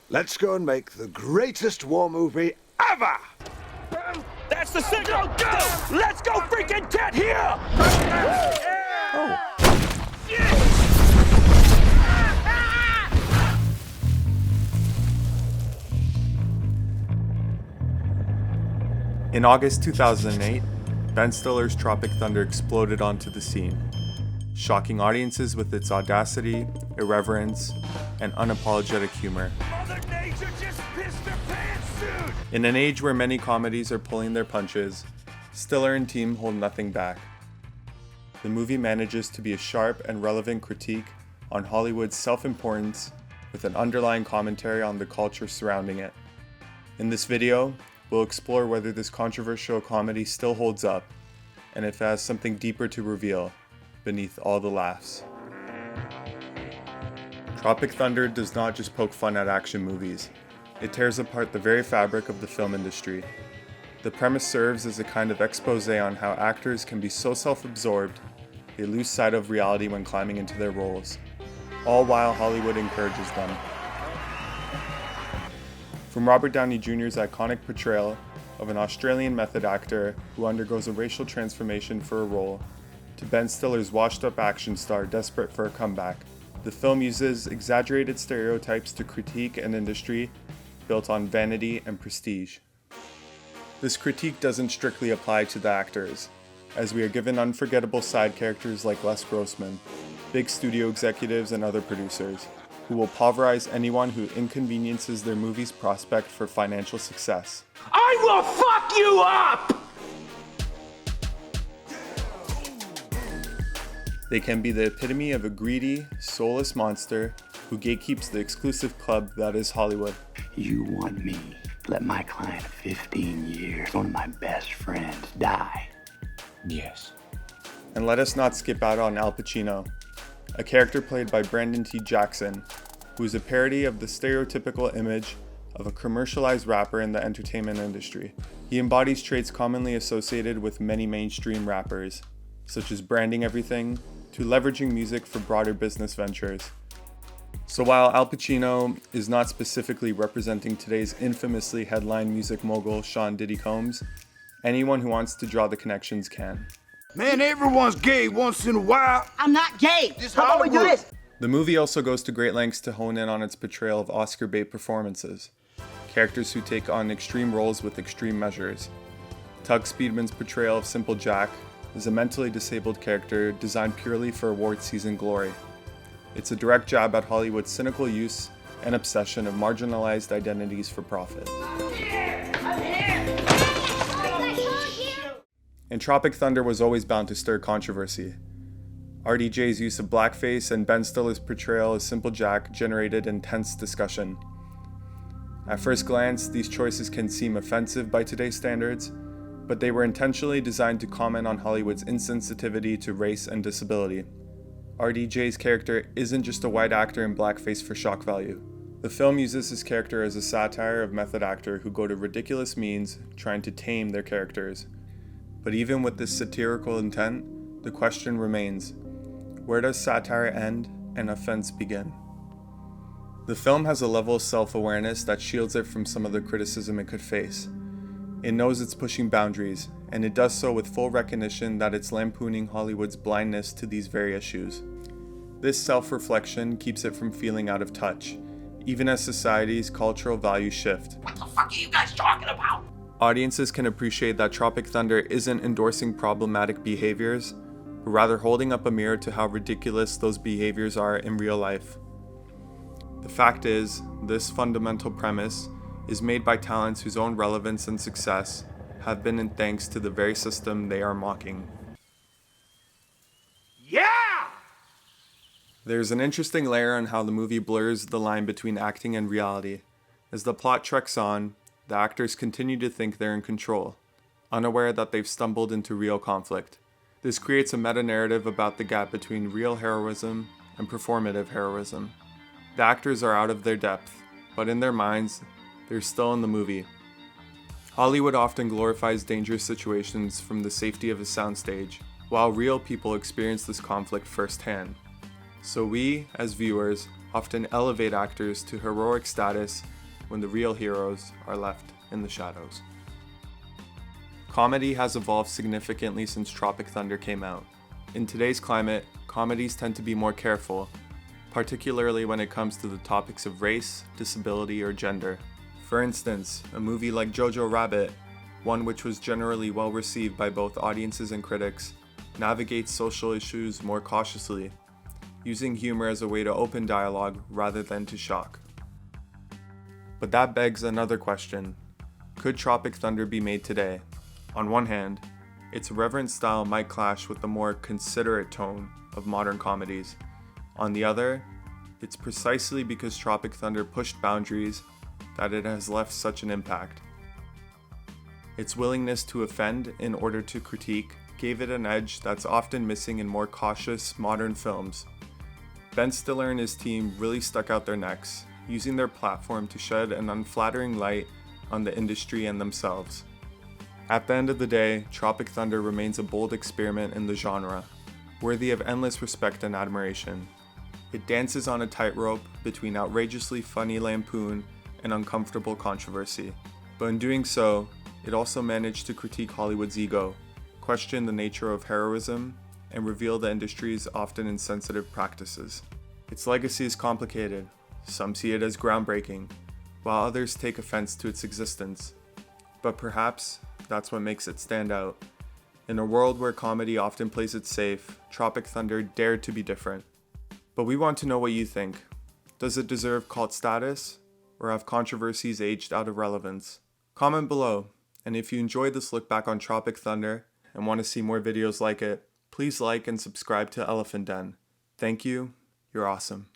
Let's go and make the greatest war movie ever! That's the signal! Go! Let's go freaking get here! Oh. In August 2008, Ben Stiller's Tropic Thunder exploded onto the scene, shocking audiences with its audacity, irreverence, and unapologetic humor. Mother Nature just pissed her pants, dude! In an age where many comedies are pulling their punches, Stiller and team hold nothing back. The movie manages to be a sharp and relevant critique on Hollywood's self-importance with an underlying commentary on the culture surrounding it. In this video, we'll explore whether this controversial comedy still holds up, and if it has something deeper to reveal beneath all the laughs. Tropic Thunder does not just poke fun at action movies, it tears apart the very fabric of the film industry. The premise serves as a kind of expose on how actors can be so self-absorbed they lose sight of reality when climbing into their roles, all while Hollywood encourages them. From Robert Downey Jr.'s iconic portrayal of an Australian method actor who undergoes a racial transformation for a role, to Ben Stiller's washed-up action star desperate for a comeback, the film uses exaggerated stereotypes to critique an industry built on vanity and prestige. This critique doesn't strictly apply to the actors, as we are given unforgettable side characters like Les Grossman, big studio executives and other producers, who will pulverize anyone who inconveniences their movie's prospect for financial success. I will fuck you up! They can be the epitome of a greedy, soulless monster who gatekeeps the exclusive club that is Hollywood. You want me to let my client of 15 years, one of my best friends, die? Yes. And let us not skip out on Al Pacino, a character played by Brandon T. Jackson, who is a parody of the stereotypical image of a commercialized rapper in the entertainment industry. He embodies traits commonly associated with many mainstream rappers, such as branding everything, to leveraging music for broader business ventures. So while Al Pacino is not specifically representing today's infamously headline music mogul Sean Diddy Combs, anyone who wants to draw the connections can. Man, everyone's gay once in a while. I'm not gay. This How about we do Hollywood. this? The movie also goes to great lengths to hone in on its portrayal of Oscar bait performances, characters who take on extreme roles with extreme measures. Tug Speedman's portrayal of Simple Jack is a mentally disabled character designed purely for award season glory. It's a direct jab at Hollywood's cynical use and obsession of marginalized identities for profit. And Tropic Thunder was always bound to stir controversy. RDJ's use of blackface and Ben Stiller's portrayal as Simple Jack generated intense discussion. At first glance, these choices can seem offensive by today's standards, but they were intentionally designed to comment on Hollywood's insensitivity to race and disability. RDJ's character isn't just a white actor in blackface for shock value. The film uses his character as a satire of method actors who go to ridiculous means trying to tame their characters. But even with this satirical intent, the question remains, where does satire end and offense begin? The film has a level of self-awareness that shields it from some of the criticism it could face. It knows it's pushing boundaries, and it does so with full recognition that it's lampooning Hollywood's blindness to these very issues. This self-reflection keeps it from feeling out of touch, even as society's cultural values shift. What the fuck are you guys talking about? Audiences can appreciate that Tropic Thunder isn't endorsing problematic behaviors, but rather holding up a mirror to how ridiculous those behaviors are in real life. The fact is, this fundamental premise is made by talents whose own relevance and success have been in thanks to the very system they are mocking. Yeah! There's an interesting layer on how the movie blurs the line between acting and reality. As the plot treks on, the actors continue to think they're in control, unaware that they've stumbled into real conflict. This creates a meta-narrative about the gap between real heroism and performative heroism. The actors are out of their depth, but in their minds, they're still in the movie. Hollywood often glorifies dangerous situations from the safety of a soundstage, while real people experience this conflict firsthand. So we, as viewers, often elevate actors to heroic status when the real heroes are left in the shadows. Comedy has evolved significantly since Tropic Thunder came out. In today's climate, comedies tend to be more careful, particularly when it comes to the topics of race, disability, or gender. For instance, a movie like Jojo Rabbit, one which was generally well received by both audiences and critics, navigates social issues more cautiously, using humor as a way to open dialogue rather than to shock. But that begs another question. Could Tropic Thunder be made today? On one hand, its irreverent style might clash with the more considerate tone of modern comedies. On the other, it's precisely because Tropic Thunder pushed boundaries that it has left such an impact. Its willingness to offend in order to critique gave it an edge that's often missing in more cautious, modern films. Ben Stiller and his team really stuck out their necks, using their platform to shed an unflattering light on the industry and themselves. At the end of the day, Tropic Thunder remains a bold experiment in the genre, worthy of endless respect and admiration. It dances on a tightrope between outrageously funny lampoon and uncomfortable controversy, but in doing so, it also managed to critique Hollywood's ego, question the nature of heroism, and reveal the industry's often insensitive practices. Its legacy is complicated. Some see it as groundbreaking, while others take offense to its existence. But perhaps that's what makes it stand out. In a world where comedy often plays it safe, Tropic Thunder dared to be different. But we want to know what you think. Does it deserve cult status, or have controversies aged out of relevance? Comment below, and if you enjoyed this look back on Tropic Thunder and want to see more videos like it, please like and subscribe to Elephant Den. Thank you, you're awesome.